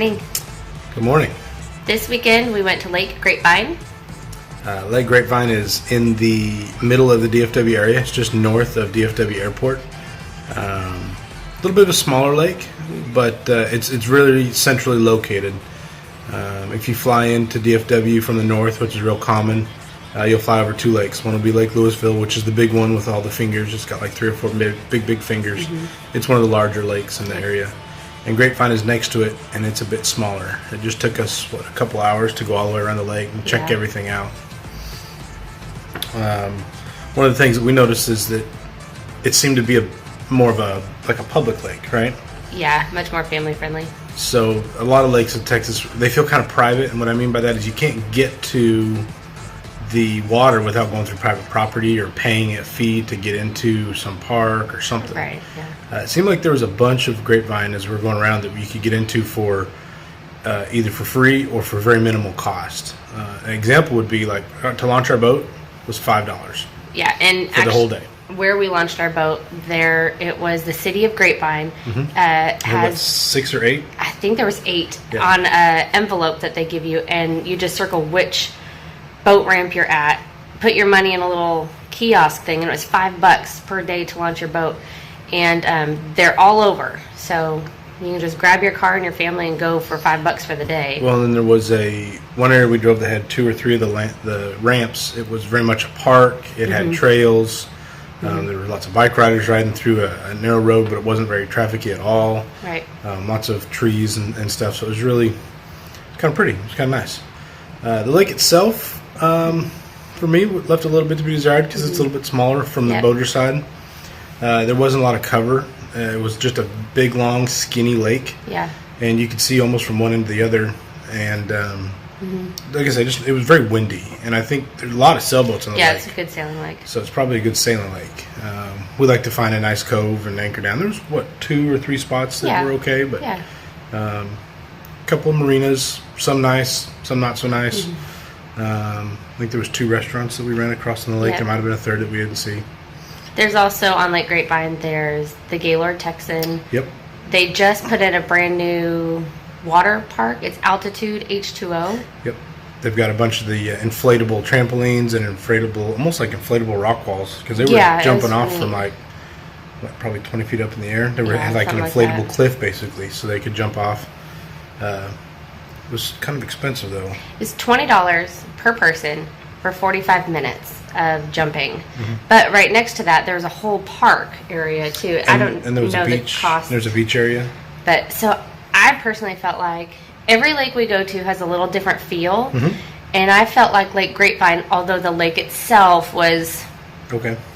morning. Good morning. This weekend we went to Lake Grapevine. Lake Grapevine is in the middle of the DFW area. It's just north of DFW Airport. A little bit of a smaller lake, but it's really centrally located. If you fly into DFW from the north, which is real common, you'll fly over two lakes. One will be Lake Lewisville, which is the big one with all the fingers. It's got like 3 or 4 big fingers. Mm-hmm. It's one of the larger lakes in the area. And Grapevine is next to it, and it's a bit smaller. It just took us, a couple hours to go all the way around the lake and check everything out. One of the things that we noticed is that it seemed to be more of a public lake, right? Yeah, much more family friendly. So a lot of lakes in Texas, they feel kind of private, and what I mean by that is you can't get to the water without going through private property or paying a fee to get into some park or something. Right, yeah. It seemed like there was a bunch of Grapevine as we were going around that you could get into for either for free or for very minimal cost. An example would be like to launch our boat was $5. Yeah, and for the whole day. Where we launched our boat, it was the city of Grapevine. Has 6 or 8? I think there was 8 on an envelope that they give you, and you just circle which boat ramp you're at, put your money in a little kiosk thing, and it was $5 per day to launch your boat. And they're all over, so you can just grab your car and your family and go for $5 for the day. Well, then there was one area we drove that had 2 or 3 of the ramps. It was very much a park. It had trails. There were lots of bike riders riding through a narrow road, but it wasn't very trafficy at all. Right. Lots of trees and stuff, so it was really kind of pretty. It was kind of nice. The lake itself, for me, left a little bit to be desired because it's a little bit smaller from the boater side. There wasn't a lot of cover. It was just a big, long, skinny lake. Yeah. And you could see almost from one end to the other. And like I said, it was very windy. And I think there's a lot of sailboats on the lake. Yeah, it's a good sailing lake. So it's probably a good sailing lake. We like to find a nice cove and anchor down. There's, 2 or 3 spots that were okay. But a couple of marinas, some nice, some not so nice. I think there was 2 restaurants that we ran across on the lake. There might have been a third that we didn't see. There's also on Lake Grapevine, there's the Gaylord Texan. Yep. They just put in a brand new water park. It's Altitude H2O. Yep. They've got a bunch of the inflatable trampolines and almost like inflatable rock walls, because they were jumping off from probably 20 feet up in the air. They had like an inflatable cliff basically, so they could jump off. It was kind of expensive though. It's $20 per person for 45 minutes of jumping. But right next to that, there's a whole park area too. And there was a beach. There's a beach area. But so I personally felt like every lake we go to has a little different feel. And I felt like Lake Grapevine, although the lake itself was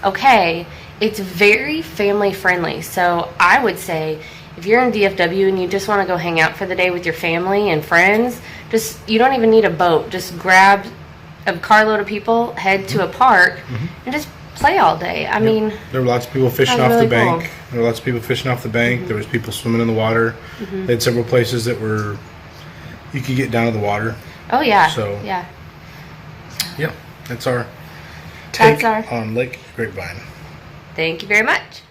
okay, it's very family friendly. So I would say if you're in DFW and you just want to go hang out for the day with your family and friends, you don't even need a boat. Just grab a carload of people, head to a park, and just play all day. I mean, there were lots of people fishing off the bank. Cool. There were lots of people fishing off the bank. There was people swimming in the water. They had several places that you could get down to the water. Oh yeah. So yeah, that's our take on Lake Grapevine. Thank you very much.